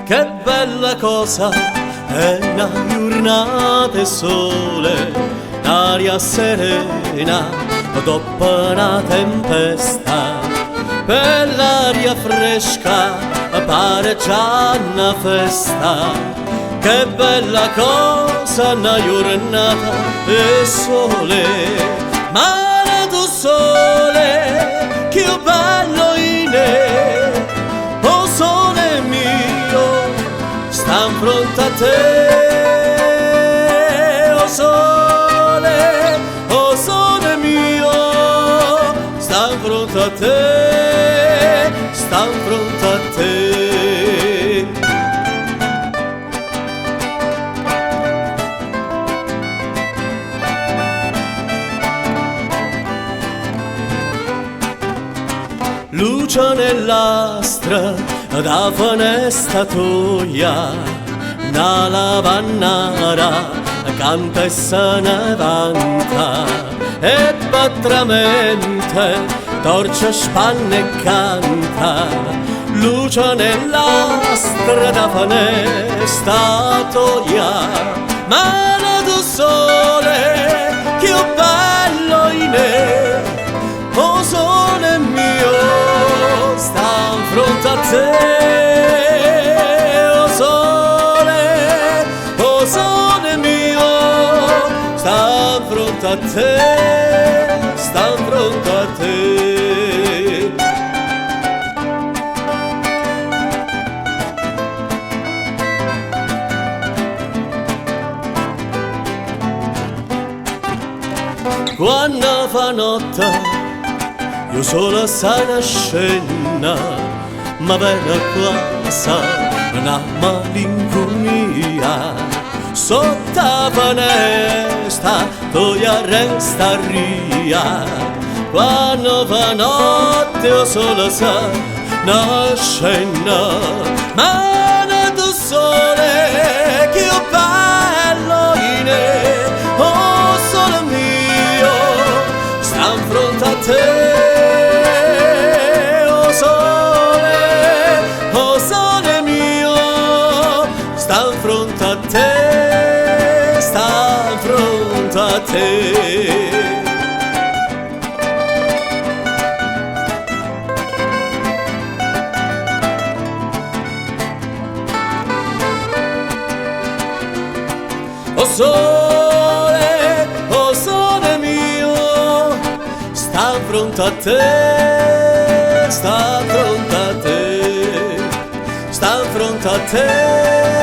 che bella cosa è una giornata e sole, l'aria serena dopo una tempesta, per l'aria fresca pare già una festa. Che bella cosa una giornata e sole, mare tu sole, che bello in è, oh sole mio, sta in fronte a te, oh sole mio, sta in fronte a te, sta in fronte a te. Luce nell'astra da finestra tua, una lavannara canta e se ne vanta, e batramente torce spanne e canta. Luce nell'astra da finestra tua, mano tu sole, che bello in è, oh sole mio, sta in fronte a te, oh sole mio, sta in fronte a te, sta in fronte a te. Quando fa notte io solo sai una scena, ma bene quasi una malinconia. Sotto la finestra tu resta ria. Quando fa notte io solo sai una scena, ma non tu sole, che bello in è, oh sole mio, sta in fronte a te. Sta in fronte a te, sta in fronte a te. Oh sole mio, sta in fronte a te, sta in fronte a te, sta in fronte a te.